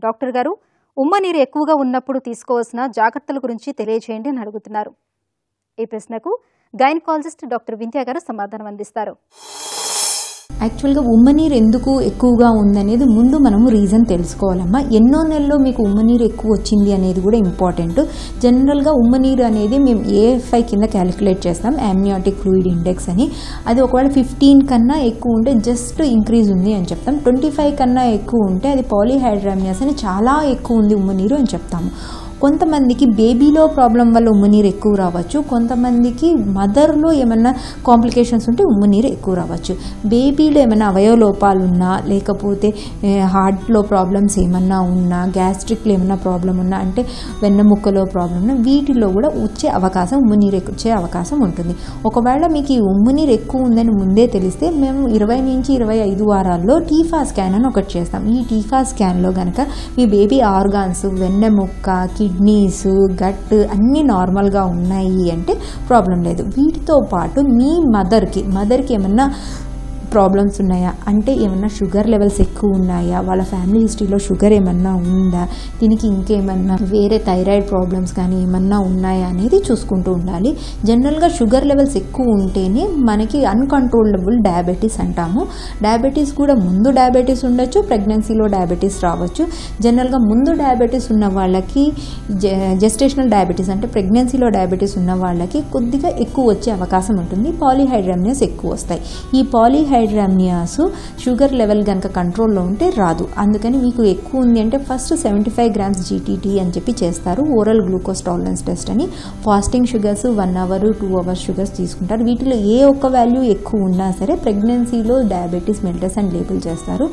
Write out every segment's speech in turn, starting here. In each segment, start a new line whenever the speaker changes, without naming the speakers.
Doctor గారు ఉమ్మ నీరు ఎక్కువగా ఉన్నప్పుడు తీసుకోవాల్సిన జాగ్రత్తల గురించి తెలియజేయండి అని అడుగుతున్నారు. ఈ ప్రశ్నకు గైనకాలజిస్ట్ డాక్టర్ వింధ్య గారు సమాధానం అందిస్తారు.
యాక్చువల్గా ఉమ్మనీరు ఎందుకు ఎక్కువగా ఉందనేది ముందు మనము రీజన్ తెలుసుకోవాలమ్మా. ఎన్నో నెలలో మీకు ఉమ్మనీరు ఎక్కువ వచ్చింది అనేది కూడా ఇంపార్టెంట్. జనరల్గా ఉమ్మనీరు అనేది మేము AFI కింద క్యాలిక్యులేట్ చేస్తాం, అమ్నియాటిక్ ఫ్లూయిడ్ ఇండెక్స్ అని. అది ఒకవేళ 15 కన్నా ఎక్కువ ఉంటే జస్ట్ ఇంక్రీజ్ ఉంది అని చెప్తాం. 25 కన్నా ఎక్కువ ఉంటే అది పాలీహైడ్రామియాస్ అని చాలా ఎక్కువ ఉంది ఉమ్మనీరు అని చెప్తాము. కొంతమందికి బేబీలో ప్రాబ్లం వల్ల ఉమ్మనీరు ఎక్కువ రావచ్చు, కొంతమందికి మదర్లో ఏమన్నా కాంప్లికేషన్స్ ఉంటే ఉమ్మనీరు ఎక్కువ రావచ్చు. బేబీలో ఏమైనా అవయవ లోపాలు ఉన్నా, లేకపోతే హార్ట్లో ప్రాబ్లమ్స్ ఏమన్నా ఉన్నా, గ్యాస్ట్రిక్లో ఏమన్నా ప్రాబ్లం ఉన్నా, అంటే వెన్నెముక్కలో ప్రాబ్లం ఉన్నా, వీటిలో కూడా వచ్చే అవకాశం, ఉమ్మనీరు వచ్చే అవకాశం ఉంటుంది. ఒకవేళ మీకు ఈ ఉమ్మనీరు ఎక్కువ ఉందని ముందే తెలిస్తే మేము 20 నుంచి 25 వారాల్లో టీఫా స్కాన్ అని ఒకటి చేస్తాం. ఈ టీఫా స్కాన్లో కనుక మీ బేబీ ఆర్గాన్స్, వెన్నెముక్క, కిడ్నీస్, గట్ అన్నీ నార్మల్గా ఉన్నాయి అంటే ప్రాబ్లం లేదు. వీటితో పాటు మీ మదర్కి ఏమన్నా ప్రాబ్లమ్స్ ఉన్నాయా, అంటే ఏమన్నా షుగర్ లెవెల్స్ ఎక్కువ ఉన్నాయా, వాళ్ళ ఫ్యామిలీ హిస్టరీలో షుగర్ ఏమన్నా ఉందా, దీనికి ఇంకేమన్నా వేరే థైరాయిడ్ ప్రాబ్లమ్స్ కానీ ఏమన్నా ఉన్నాయా అనేది చూసుకుంటూ ఉండాలి. జనరల్గా షుగర్ లెవెల్స్ ఎక్కువ ఉంటేనే మనకి అన్కంట్రోలబుల్ డయాబెటీస్ అంటాము. డయాబెటీస్ కూడా ముందు డయాబెటీస్ ఉండొచ్చు, ప్రెగ్నెన్సీలో డయాబెటీస్ రావచ్చు. జనరల్గా ముందు డయాబెటీస్ ఉన్న వాళ్ళకి, జెస్టేషనల్ డయాబెటీస్ అంటే ప్రెగ్నెన్సీలో డయాబెటీస్ ఉన్న వాళ్ళకి కొద్దిగా ఎక్కువ వచ్చే అవకాశం ఉంటుంది. పాలీహైడ్రామియాస్ ఎక్కువ వస్తాయి. ఈ పాలీహైడ్రామియాస్ షుగర్ లెవెల్ కనుక కంట్రోల్లో ఉంటే రాదు. అందుకని మీకు ఎక్కువ ఉంది అంటే ఫస్ట్ 75 grams GTT అని చెప్పి చేస్తారు, ఓరల్ గ్లూకోజ్ టాలరెన్స్ టెస్ట్ అని. Fasting sugars 1 hour 2 hours sugars తీసుకుంటారు. వీటిలో ఏ ఒక్క వాల్యూ ఎక్కువ ఉన్నా సరే ప్రెగ్నెన్సీలో డయాబెటీస్ మెల్టస్ అని లేబుల్ చేస్తారు.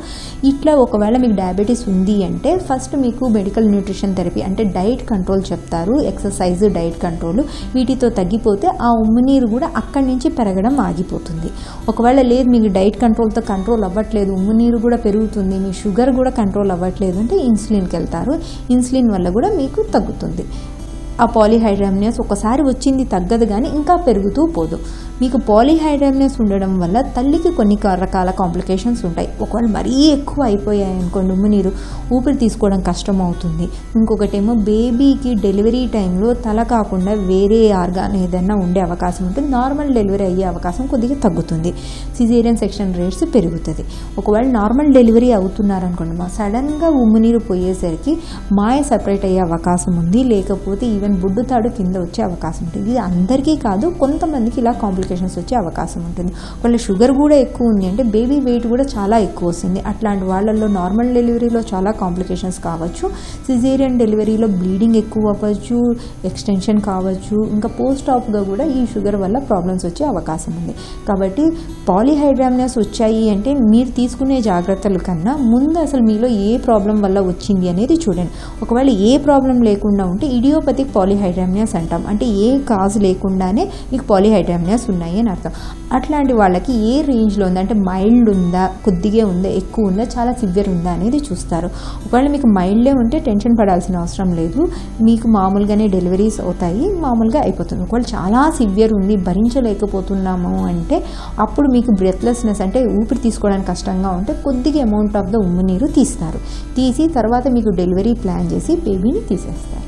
ఇట్లా ఒకవేళ మీకు డయాబెటీస్ ఉంది అంటే ఫస్ట్ మీకు మెడికల్ న్యూట్రిషన్ థెరపీ అంటే డైట్ కంట్రోల్ చెప్తారు, ఎక్సర్సైజ్, డైట్ కంట్రోల్. వీటితో తగ్గిపోతే ఆ ఉమ్మనీరు కూడా అక్కడి నుంచి పెరగడం ఆగిపోతుంది. ఒకవేళ లేదు మీకు డైట్ కంట్రోల్తో కంట్రోల్ అవ్వట్లేదు, ఉమ్మనీరు కూడా పెరుగుతుంది, మీ షుగర్ కూడా కంట్రోల్ అవ్వట్లేదు అంటే ఇన్సులిన్కి వెళ్తారు. ఇన్సులిన్ వల్ల కూడా మీకు తగ్గుతుంది. ఆ పాలీహైడ్రామియాస్ ఒకసారి వచ్చింది తగ్గదు కానీ ఇంకా పెరుగుతూ పోదు. మీకు పాలీహైడ్రామియాస్ ఉండడం వల్ల తల్లికి కొన్ని రకాల కాంప్లికేషన్స్ ఉంటాయి. ఒకవేళ మరీ ఎక్కువ అయిపోయాయి అనుకోండి ఉమ్మనీరు, ఊపిరి తీసుకోవడం కష్టం అవుతుంది. ఇంకొకటేమో బేబీకి డెలివరీ టైంలో తల కాకుండా వేరే ఆర్గాన్ ఏదైనా ఉండే అవకాశం ఉంటుంది. నార్మల్ డెలివరీ అయ్యే అవకాశం కొద్దిగా తగ్గుతుంది. సిజేరియన్ సెక్షన్ రేట్స్ పెరుగుతుంది. ఒకవేళ నార్మల్ డెలివరీ అవుతున్నారనుకోండి, సడన్గా ఉమ్మనీరు పోయేసరికి మాయ సపరేట్ అయ్యే అవకాశం ఉంది, లేకపోతే ఈవెన్ బుడ్డు తాడు కింద వచ్చే అవకాశం ఉంటుంది. ఇది అందరికీ కాదు, కొంతమందికి ఇలా కాంప్లికేషన్స్ వచ్చే అవకాశం ఉంటుంది. వాళ్ళ షుగర్ కూడా ఎక్కువ ఉంది అంటే బేబీ వెయిట్ కూడా చాలా ఎక్కువ వస్తుంది. అట్లాంటి వాళ్ళల్లో నార్మల్ డెలివరీలో చాలా కాంప్లికేషన్స్ కావచ్చు, సిజేరియన్ డెలివరీలో బ్లీడింగ్ ఎక్కువ అవ్వచ్చు, ఎక్స్టెన్షన్ కావచ్చు, ఇంకా పోస్ట్ ఆప్గా కూడా ఈ షుగర్ వల్ల ప్రాబ్లమ్స్ వచ్చే అవకాశం ఉంది. కాబట్టి పాలీహైడ్రామియాస్ వచ్చాయి అంటే మీరు తీసుకునే జాగ్రత్తల కన్నా ముందు అసలు మీలో ఏ ప్రాబ్లం వల్ల వచ్చింది అనేది చూడండి. ఒకవేళ ఏ ప్రాబ్లం లేకుండా ఉంటే ఇడియోపతిక్ పాలీహైడ్రామియాస్ అంటాం, అంటే ఏ కాజ్ లేకుండానే మీకు పాలీహైడ్రామియాస్ ఉన్నాయి అని అర్థం. అట్లాంటి వాళ్ళకి ఏ రేంజ్లో ఉందా, అంటే మైల్డ్ ఉందా, కొద్దిగా ఉందా, ఎక్కువ ఉందా, చాలా సివియర్ ఉందా అనేది చూస్తారు. ఒకవేళ మీకు మైల్డే ఉంటే టెన్షన్ పడాల్సిన అవసరం లేదు, మీకు మామూలుగానే డెలివరీస్ అవుతాయి, మామూలుగా అయిపోతుంది. ఒకవేళ చాలా సివియర్ ఉంది, భరించలేకపోతున్నాము అంటే అప్పుడు మీకు బ్రెత్లెస్నెస్ అంటే ఊపిరి తీసుకోవడానికి కష్టంగా ఉంటే కొద్దిగా అమౌంట్ ఆఫ్ ద ఉమ్మనీరు తీస్తారు. తీసి తర్వాత మీకు డెలివరీ ప్లాన్ చేసి బేబీని తీసేస్తారు.